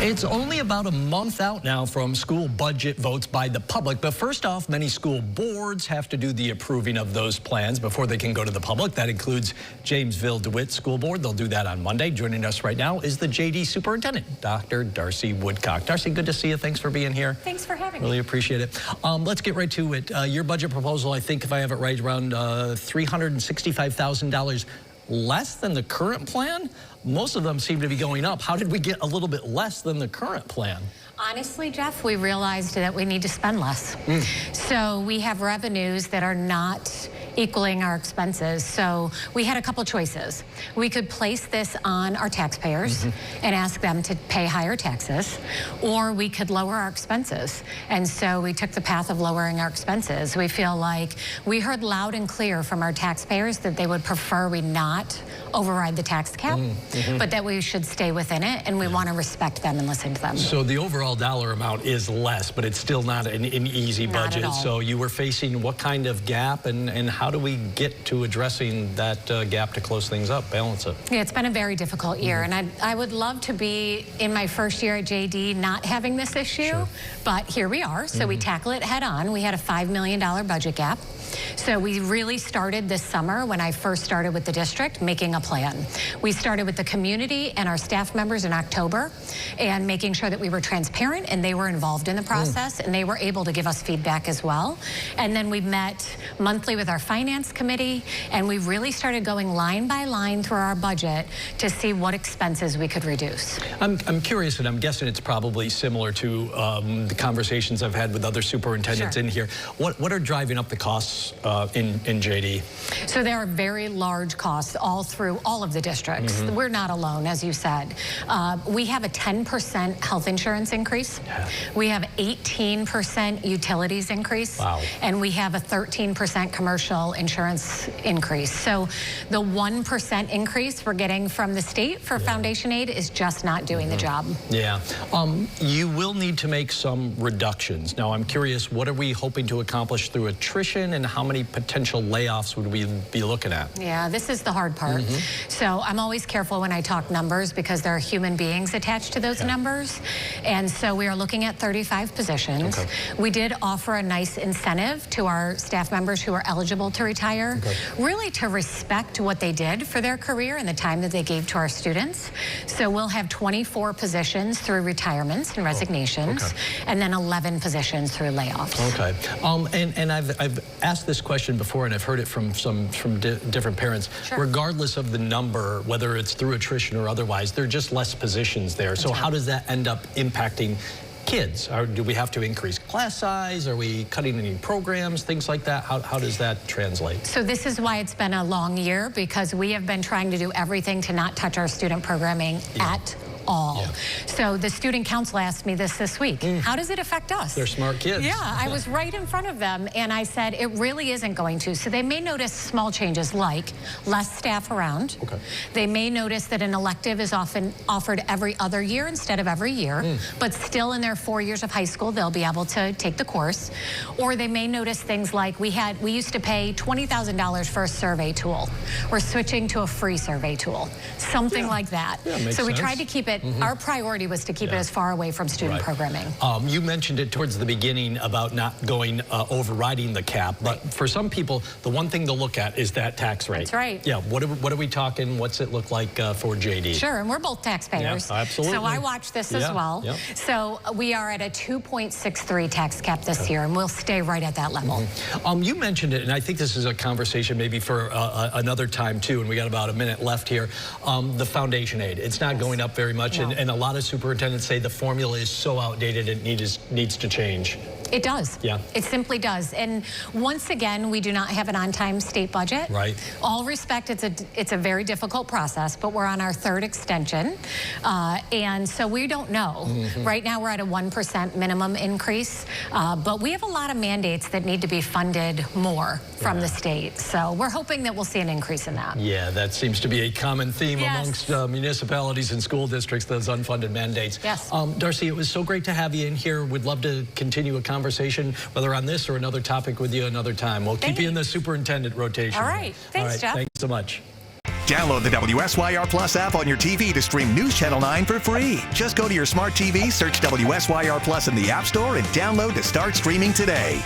It's only about a month out now from school budget votes by the public. But first off, many school boards have to do the approving of those plans before they can go to the public. That includes Jamesville-Dewitt School Board. They'll do that on Monday. Joining us right now is the JD Superintendent, Dr. Darcy Woodcock. Darcy, good to see you. Thanks for being here. Thanks for having me. Really appreciate it. Let's get right to it. Your budget proposal, I think, if I have it right, around $365,000 less than the current plan. Most of them seem to be going up. How did we get a little bit less than the current plan? Honestly, Jeff, we realized that we need to spend less. So we have revenues that are not equaling our expenses. So we had a couple choices. We could place this on our taxpayers and ask them to pay higher taxes, or we could lower our expenses. And so we took the path of lowering our expenses. We feel like we heard loud and clear from our taxpayers that they would prefer we not override the tax cap, but that we should stay within it, and we want to respect them and listen to them. So the overall dollar amount is less, but it's still not an easy budget. Not at all. So you were facing what kind of gap, and how do we get to addressing that gap to close things up, balance it? Yeah, it's been a very difficult year, and I would love to be in my first year at JD not having this issue, but here we are. So we tackle it head on. We had a $5 million budget gap. So we really started this summer when I first started with the district making a plan. We started with the community and our staff members in October and making sure that we were transparent and they were involved in the process and they were able to give us feedback as well. And then we met monthly with our finance committee and we really started going line by line through our budget to see what expenses we could reduce. I'm curious, and I'm guessing it's probably similar to the conversations I've had with other superintendents in here. What are driving up the costs in JD? So there are very large costs all through all of the districts. We're not alone, as you said. We have a 10% health insurance increase. We have 18% utilities increase. Wow. And we have a 13% commercial insurance increase. So the 1% increase we're getting from the state for foundation aid is just not doing the job. Yeah. You will need to make some reductions. Now, I'm curious, what are we hoping to accomplish through attrition, and how many potential layoffs would we be looking at? Yeah, this is the hard part. So I'm always careful when I talk numbers because there are human beings attached to those numbers. And so we are looking at 35 positions. We did offer a nice incentive to our staff members who are eligible to retire, really to respect what they did for their career and the time that they gave to our students. So we'll have 24 positions through retirements and resignations, and then 11 positions through layoffs. And I've asked this question before, and I've heard it from different parents. Regardless of the number, whether it's through attrition or otherwise, there are just less positions there. So how does that end up impacting kids? Or do we have to increase class size? Are we cutting any programs, things like that? How does that translate? So this is why it's been a long year, because we have been trying to do everything to not touch our student programming at all. So the student council asked me this week. How does it affect us? They're smart kids. Yeah, I was right in front of them and I said it really isn't going to. So they may notice small changes like less staff around. They may notice that an elective is often offered every other year instead of every year, but still in their 4 years of high school they'll be able to take the course. Or they may notice things like we used to pay $20,000 for a survey tool. We're switching to a free survey tool. Something like that. So we tried to keep it. Our priority was to keep it as far away from student programming. You mentioned it towards the beginning about not going overriding the cap, but for some people, the one thing to look at is that tax rate. That's right. Yeah, what are we talking? What's it look like for JD? Sure, and we're both taxpayers. Yeah, absolutely. So I watch this as well. So we are at a 2.63 tax cap this year, and we'll stay right at that level. You mentioned it, and I think this is a conversation maybe for another time too, and we got about a minute left here. The foundation aid, it's not going up very much. And a lot of superintendents say the formula is so outdated it needs to change. It does. Yeah. It simply does. And once again, we do not have an on-time state budget. Right. All respect, it's a very difficult process, but we're on our third extension. And so we don't know. Right now we're at a 1% minimum increase, but we have a lot of mandates that need to be funded more from the state. So we're hoping that we'll see an increase in that. Yeah, that seems to be a common theme amongst municipalities and school districts, those unfunded mandates. Darcy, it was so great to have you in here. We'd love to continue a conversation, whether on this or another topic with you another time. We'll keep you in the superintendent rotation. All right. Thanks, Jeff. Thanks so much. Download the WSYR Plus app on your TV to stream News Channel 9 for free. Just go to your smart TV, search WSYR Plus in the App Store, and download to start streaming today.